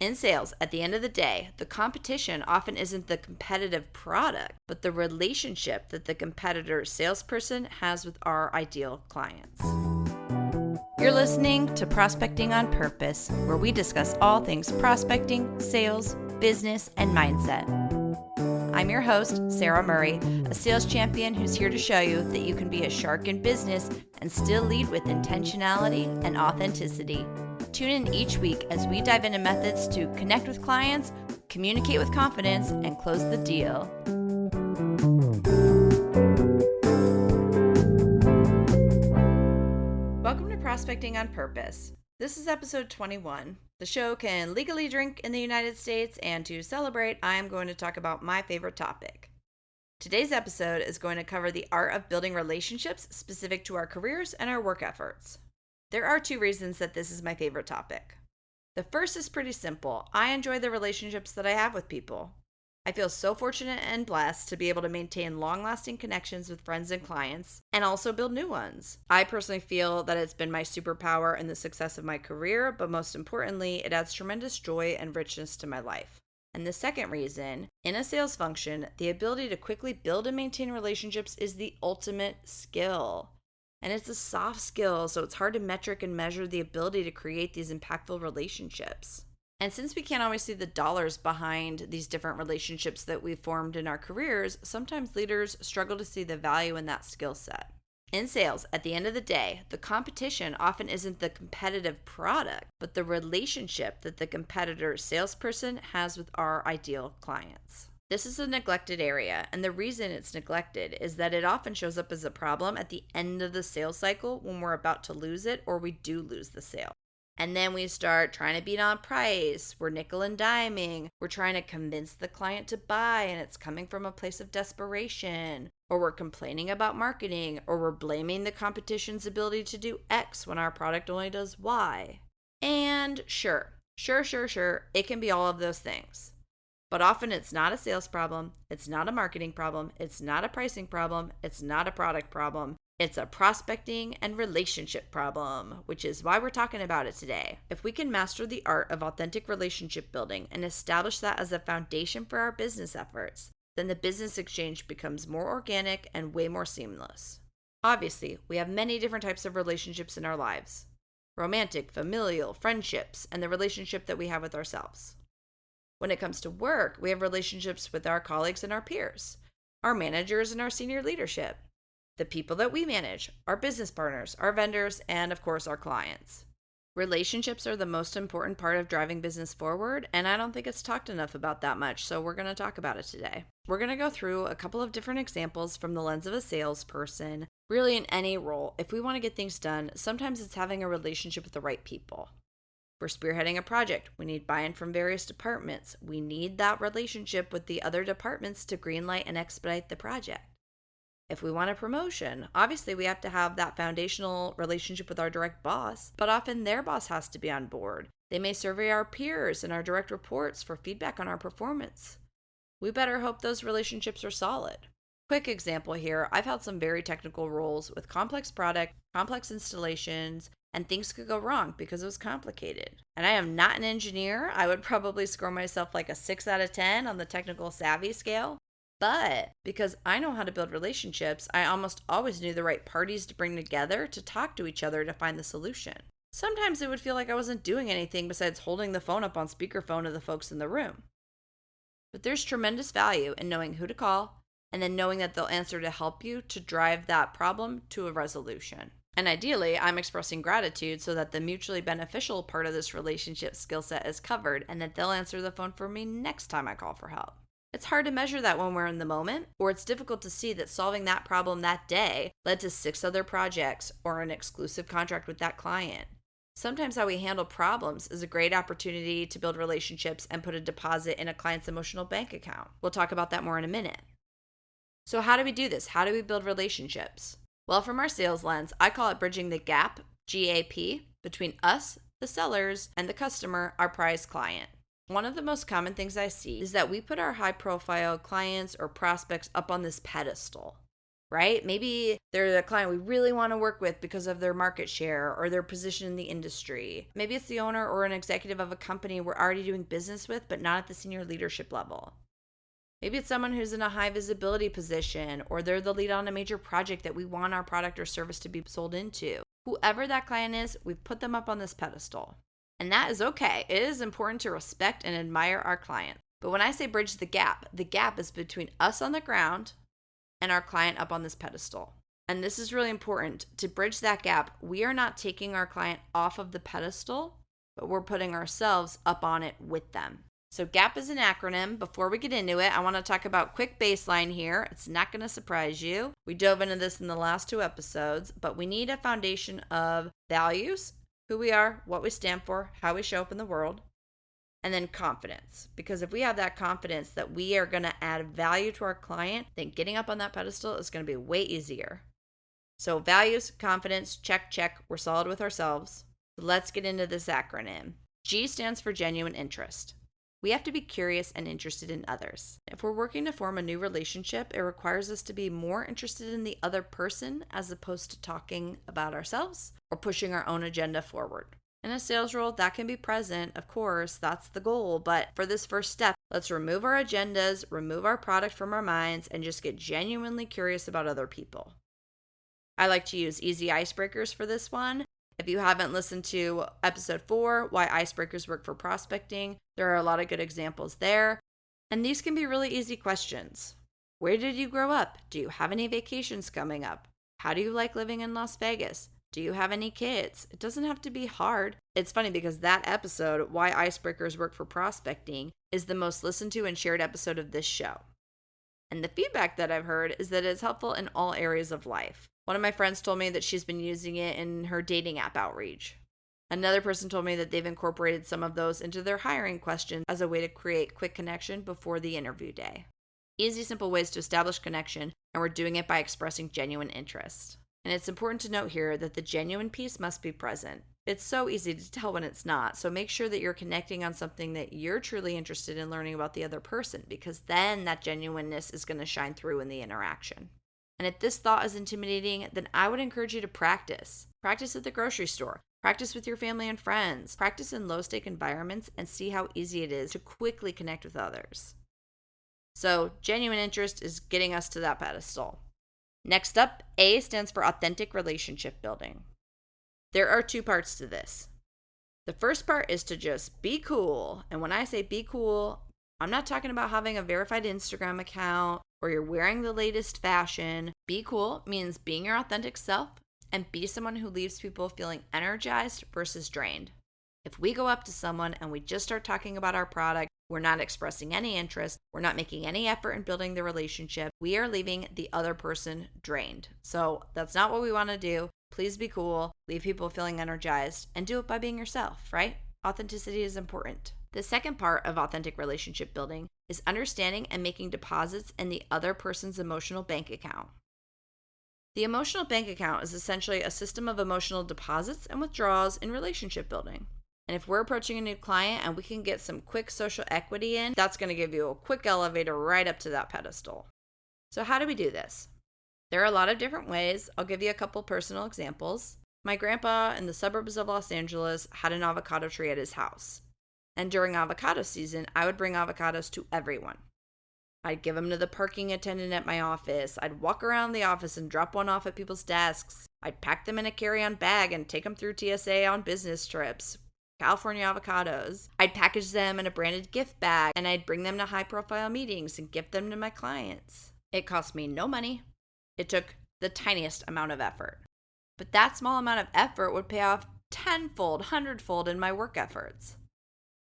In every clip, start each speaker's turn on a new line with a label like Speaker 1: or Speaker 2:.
Speaker 1: In sales, at the end of the day, the competition often isn't the competitive product, but the relationship that the competitor's salesperson has with our ideal clients. You're listening to Prospecting on Purpose, where we discuss all things prospecting, sales, business, and mindset. I'm your host, Sara Murray, a sales champion who's here to show you that you can be a shark in business and still lead with intentionality and authenticity. Tune in each week as we dive into methods to connect with clients, communicate with confidence, and close the deal. Welcome to Prospecting on Purpose. This is episode 21. The show can legally drink in the United States, and to celebrate, I am going to talk about my favorite topic. Today's episode is going to cover the art of building relationships specific to our careers and our work efforts. There are two reasons that this is my favorite topic. The first is pretty simple. I enjoy the relationships that I have with people. I feel so fortunate and blessed to be able to maintain long-lasting connections with friends and clients, and also build new ones. I personally feel that it's been my superpower in the success of my career, but most importantly, it adds tremendous joy and richness to my life. And the second reason, in a sales function, the ability to quickly build and maintain relationships is the ultimate skill. And it's a soft skill, so it's hard to metric and measure the ability to create these impactful relationships. And since we can't always see the dollars behind these different relationships that we've formed in our careers, sometimes leaders struggle to see the value in that skill set. In sales, at the end of the day, the competition often isn't the competitive product, but the relationship that the competitor's salesperson has with our ideal clients. This is a neglected area, and the reason it's neglected is that it often shows up as a problem at the end of the sales cycle when we're about to lose it or we do lose the sale. And then we start trying to beat on price, we're nickel and diming, we're trying to convince the client to buy and it's coming from a place of desperation, or we're complaining about marketing, or we're blaming the competition's ability to do X when our product only does Y. And sure, it can be all of those things. But often it's not a sales problem, it's not a marketing problem, it's not a pricing problem, it's not a product problem. It's a prospecting and relationship problem, which is why we're talking about it today. If we can master the art of authentic relationship building and establish that as a foundation for our business efforts, then the business exchange becomes more organic and way more seamless. Obviously, we have many different types of relationships in our lives: romantic, familial, friendships, and the relationship that we have with ourselves. When it comes to work, we have relationships with our colleagues and our peers, our managers and our senior leadership, the people that we manage, our business partners, our vendors, and of course, our clients. Relationships are the most important part of driving business forward, and I don't think it's talked enough about that much, so we're going to talk about it today. We're going to go through a couple of different examples from the lens of a salesperson. Really, in any role, if we want to get things done, sometimes it's having a relationship with the right people. If we're spearheading a project, we need buy-in from various departments. We need that relationship with the other departments to greenlight and expedite the project. If we want a promotion, obviously we have to have that foundational relationship with our direct boss, but often their boss has to be on board. They may survey our peers and our direct reports for feedback on our performance. We better hope those relationships are solid. Quick example here, I've held some very technical roles with complex product, complex installations, and things could go wrong because it was complicated. And I am not an engineer. I would probably score myself like a 6 out of 10 on the technical savvy scale. But because I know how to build relationships, I almost always knew the right parties to bring together to talk to each other to find the solution. Sometimes it would feel like I wasn't doing anything besides holding the phone up on speakerphone to the folks in the room. But there's tremendous value in knowing who to call and then knowing that they'll answer to help you to drive that problem to a resolution. And ideally, I'm expressing gratitude so that the mutually beneficial part of this relationship skill set is covered and that they'll answer the phone for me next time I call for help. It's hard to measure that when we're in the moment, or it's difficult to see that solving that problem that day led to 6 other projects or an exclusive contract with that client. Sometimes how we handle problems is a great opportunity to build relationships and put a deposit in a client's emotional bank account. We'll talk about that more in a minute. So how do we do this? How do we build relationships? Well, from our sales lens, I call it bridging the gap, GAP, between us, the sellers, and the customer, our prize client. One of the most common things I see is that we put our high-profile clients or prospects up on this pedestal. right? Maybe they're the client we really want to work with because of their market share or their position in the industry. Maybe it's the owner or an executive of a company we're already doing business with, but not at the senior leadership level. Maybe it's someone who's in a high visibility position, or they're the lead on a major project that we want our product or service to be sold into. Whoever that client is, we've put them up on this pedestal. And that is okay. It is important to respect and admire our client. But when I say bridge the gap is between us on the ground and our client up on this pedestal. And this is really important. To bridge that gap, we are not taking our client off of the pedestal, but we're putting ourselves up on it with them. So GAP is an acronym. Before we get into it, I want to talk about quick baseline here. It's not going to surprise you. We dove into this in the last 2 episodes, but we need a foundation of values, who we are, what we stand for, how we show up in the world, and then confidence. Because if we have that confidence that we are going to add value to our client, then getting up on that pedestal is going to be way easier. So values, confidence, check. We're solid with ourselves. Let's get into this acronym. G stands for genuine interest. We have to be curious and interested in others. If we're working to form a new relationship, it requires us to be more interested in the other person as opposed to talking about ourselves or pushing our own agenda forward. In a sales role, that can be present, of course, that's the goal, but for this first step, let's remove our agendas, remove our product from our minds, and just get genuinely curious about other people. I like to use easy icebreakers for this one. If you haven't listened to episode 4, Why Icebreakers Work for Prospecting, there are a lot of good examples there. And these can be really easy questions. Where did you grow up? Do you have any vacations coming up? How do you like living in Las Vegas? Do you have any kids? It doesn't have to be hard. It's funny because that episode, Why Icebreakers Work for Prospecting, is the most listened to and shared episode of this show. And the feedback that I've heard is that it's helpful in all areas of life. One of my friends told me that she's been using it in her dating app outreach. Another person told me that they've incorporated some of those into their hiring questions as a way to create quick connection before the interview day. Easy, simple ways to establish connection, and we're doing it by expressing genuine interest. And it's important to note here that the genuine piece must be present. It's so easy to tell when it's not, so make sure that you're connecting on something that you're truly interested in learning about the other person, because then that genuineness is going to shine through in the interaction. And if this thought is intimidating, then I would encourage you to practice. Practice at the grocery store. Practice with your family and friends. Practice in low-stake environments and see how easy it is to quickly connect with others. So, genuine interest is getting us to that pedestal. Next up, A stands for authentic relationship building. There are 2 parts to this. The first part is to just be cool. And when I say be cool, I'm not talking about having a verified Instagram account or you're wearing the latest fashion. Be cool means being your authentic self and be someone who leaves people feeling energized versus drained. If we go up to someone and we just start talking about our product, we're not expressing any interest, we're not making any effort in building the relationship, we are leaving the other person drained. So that's not what we want to do. Please be cool, leave people feeling energized, and do it by being yourself, right? Authenticity is important. The second part of authentic relationship building is understanding and making deposits in the other person's emotional bank account. The emotional bank account is essentially a system of emotional deposits and withdrawals in relationship building. And if we're approaching a new client and we can get some quick social equity in, that's going to give you a quick elevator right up to that pedestal. So how do we do this? There are a lot of different ways. I'll give you a couple personal examples. My grandpa in the suburbs of Los Angeles had an avocado tree at his house. And during avocado season, I would bring avocados to everyone. I'd give them to the parking attendant at my office. I'd walk around the office and drop one off at people's desks. I'd pack them in a carry-on bag and take them through TSA on business trips. California avocados. I'd package them in a branded gift bag and I'd bring them to high-profile meetings and gift them to my clients. It cost me no money. It took the tiniest amount of effort. But that small amount of effort would pay off tenfold, hundredfold in my work efforts.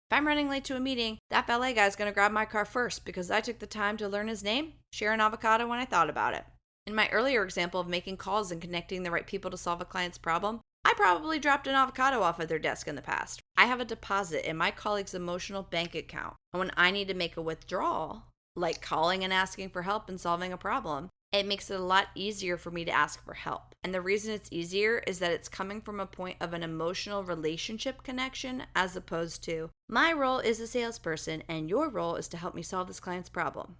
Speaker 1: If I'm running late to a meeting, that valet guy's going to grab my car first because I took the time to learn his name, share an avocado when I thought about it. In my earlier example of making calls and connecting the right people to solve a client's problem, I probably dropped an avocado off at their desk in the past. I have a deposit in my colleague's emotional bank account. And when I need to make a withdrawal, like calling and asking for help in solving a problem, it makes it a lot easier for me to ask for help. And the reason it's easier is that it's coming from a point of an emotional relationship connection as opposed to, my role is a salesperson and your role is to help me solve this client's problem.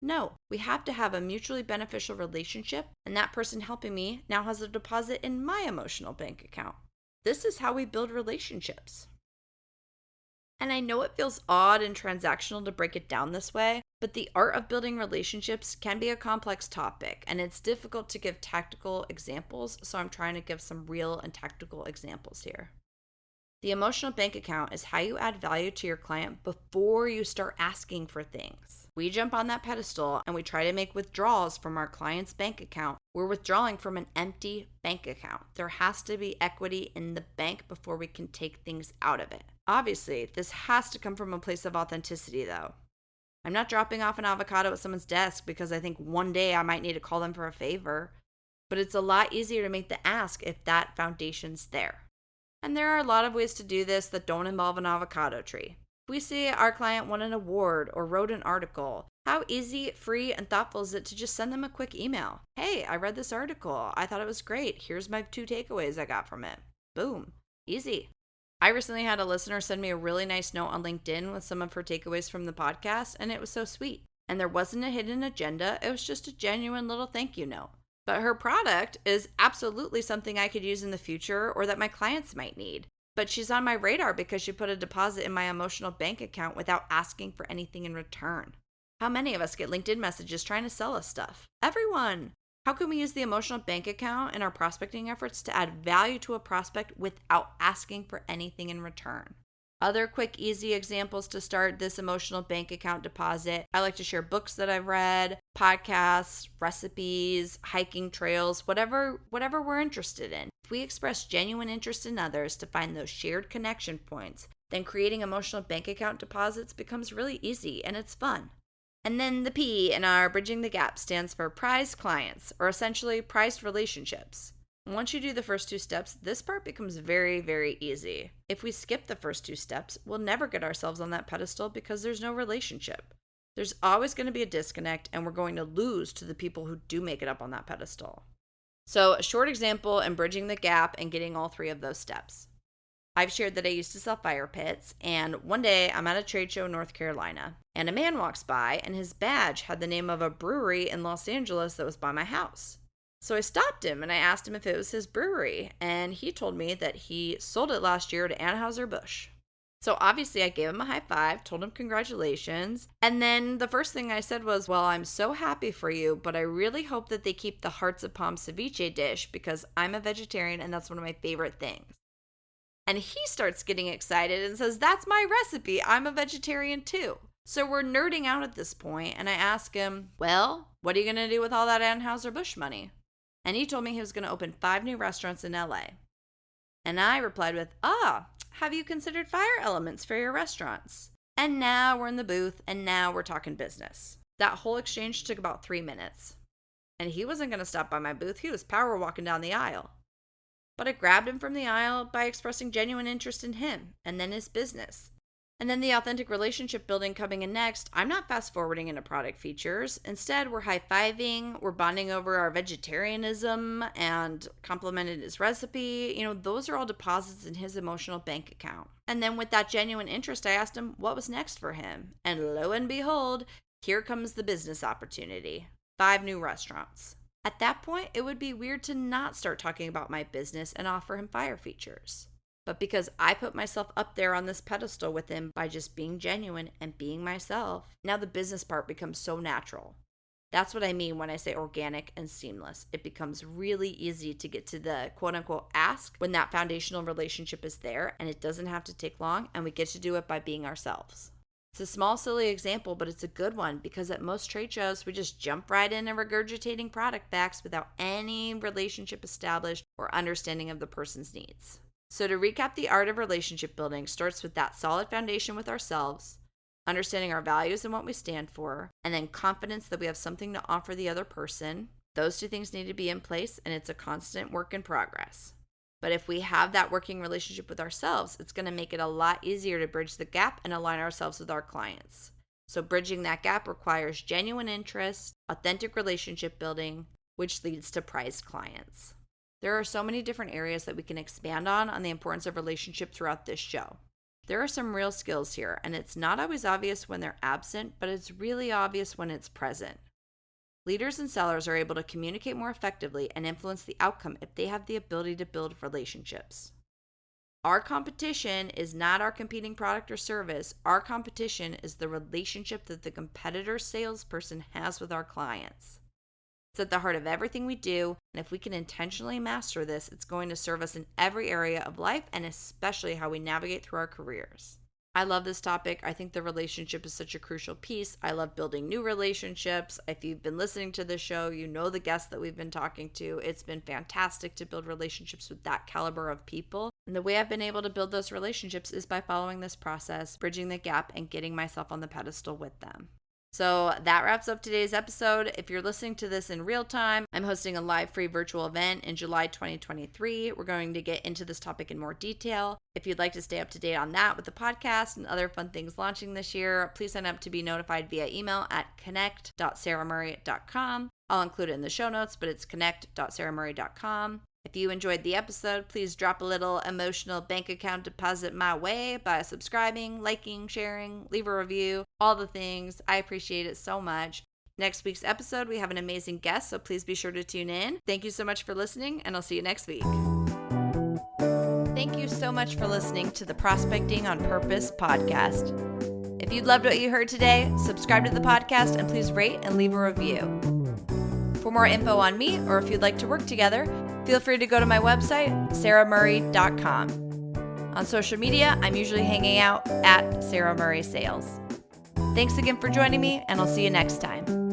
Speaker 1: No, we have to have a mutually beneficial relationship, and that person helping me now has a deposit in my emotional bank account. This is how we build relationships. And I know it feels odd and transactional to break it down this way, but the art of building relationships can be a complex topic, and it's difficult to give tactical examples, so I'm trying to give some real and tactical examples here. The emotional bank account is how you add value to your client before you start asking for things. We jump on that pedestal and we try to make withdrawals from our client's bank account. We're withdrawing from an empty bank account. There has to be equity in the bank before we can take things out of it. Obviously, this has to come from a place of authenticity, though. I'm not dropping off an avocado at someone's desk because I think one day I might need to call them for a favor, but it's a lot easier to make the ask if that foundation's there. And there are a lot of ways to do this that don't involve an avocado tree. If we see our client won an award or wrote an article, how easy, free, and thoughtful is it to just send them a quick email? Hey, I read this article. I thought it was great. Here's my 2 takeaways I got from it. Boom. Easy. I recently had a listener send me a really nice note on LinkedIn with some of her takeaways from the podcast, and it was so sweet. And there wasn't a hidden agenda. It was just a genuine little thank you note. But her product is absolutely something I could use in the future or that my clients might need. But she's on my radar because she put a deposit in my emotional bank account without asking for anything in return. How many of us get LinkedIn messages trying to sell us stuff? Everyone! How can we use the emotional bank account in our prospecting efforts to add value to a prospect without asking for anything in return? Other quick, easy examples to start this emotional bank account deposit. I like to share books that I've read, podcasts, recipes, hiking trails, whatever we're interested in. If we express genuine interest in others to find those shared connection points, then creating emotional bank account deposits becomes really easy and it's fun. And then the P in our Bridging the Gap stands for prized clients, or essentially prized relationships. Once you do the first 2 steps, this part becomes very, very easy. If we skip the first 2 steps, we'll never get ourselves on that pedestal because there's no relationship. There's always going to be a disconnect, and we're going to lose to the people who do make it up on that pedestal. So, a short example in bridging the gap and getting all 3 of those steps. I've shared that I used to sell fire pits, and one day I'm at a trade show in North Carolina, and a man walks by, and his badge had the name of a brewery in Los Angeles that was by my house. So I stopped him and I asked him if it was his brewery, and he told me that he sold it last year to Anheuser-Busch. So obviously I gave him a high five, told him congratulations, and then the first thing I said was, well, I'm so happy for you, but I really hope that they keep the Hearts of Palm ceviche dish because I'm a vegetarian and that's one of my favorite things. And he starts getting excited and says, that's my recipe. I'm a vegetarian too. So we're nerding out at this point, and I ask him, well, what are you going to do with all that Anheuser-Busch money? And he told me he was going to open 5 new restaurants in LA. And I replied with, have you considered fire elements for your restaurants? And now we're in the booth, and now we're talking business. That whole exchange took about 3 minutes. And he wasn't going to stop by my booth. He was power walking down the aisle. But I grabbed him from the aisle by expressing genuine interest in him, and then his business. And then the authentic relationship building coming in next, I'm not fast forwarding into product features. Instead, we're high-fiving, we're bonding over our vegetarianism and complimented his recipe. Those are all deposits in his emotional bank account. And then with that genuine interest, I asked him what was next for him. And lo and behold, here comes the business opportunity. 5 new restaurants. At that point, it would be weird to not start talking about my business and offer him fire features. But because I put myself up there on this pedestal with him by just being genuine and being myself, now the business part becomes so natural. That's what I mean when I say organic and seamless. It becomes really easy to get to the quote-unquote ask when that foundational relationship is there, and it doesn't have to take long, and we get to do it by being ourselves. It's a small, silly example, but it's a good one because at most trade shows, we just jump right in and regurgitating product facts without any relationship established or understanding of the person's needs. So to recap, the art of relationship building starts with that solid foundation with ourselves, understanding our values and what we stand for, and then confidence that we have something to offer the other person. Those 2 things need to be in place, and it's a constant work in progress. But if we have that working relationship with ourselves, it's going to make it a lot easier to bridge the gap and align ourselves with our clients. So bridging that gap requires genuine interest, authentic relationship building, which leads to prized clients. There are so many different areas that we can expand on the importance of relationship throughout this show. There are some real skills here, and it's not always obvious when they're absent, but it's really obvious when it's present. Leaders and sellers are able to communicate more effectively and influence the outcome if they have the ability to build relationships. Our competition is not our competing product or service. Our competition is the relationship that the competitor salesperson has with our clients. It's at the heart of everything we do, and if we can intentionally master this, it's going to serve us in every area of life and especially how we navigate through our careers. I love this topic. I think the relationship is such a crucial piece. I love building new relationships. If you've been listening to the show, you know the guests that we've been talking to. It's been fantastic to build relationships with that caliber of people. And the way I've been able to build those relationships is by following this process, bridging the gap, and getting myself on the pedestal with them. So that wraps up today's episode. If you're listening to this in real time, I'm hosting a live free virtual event in July 2023. We're going to get into this topic in more detail. If you'd like to stay up to date on that with the podcast and other fun things launching this year, please sign up to be notified via email at connect.saramurray.com. I'll include it in the show notes, but it's connect.saramurray.com. If you enjoyed the episode, please drop a little emotional bank account deposit my way by subscribing, liking, sharing, leave a review, all the things. I appreciate it so much. Next week's episode, we have an amazing guest, so please be sure to tune in. Thank you so much for listening, and I'll see you next week. Thank you so much for listening to the Prospecting on Purpose podcast. If you loved what you heard today, subscribe to the podcast and please rate and leave a review. For more info on me, or if you'd like to work together, feel free to go to my website, saramurray.com. On social media, I'm usually hanging out at Sara Murray Sales. Thanks again for joining me, and I'll see you next time.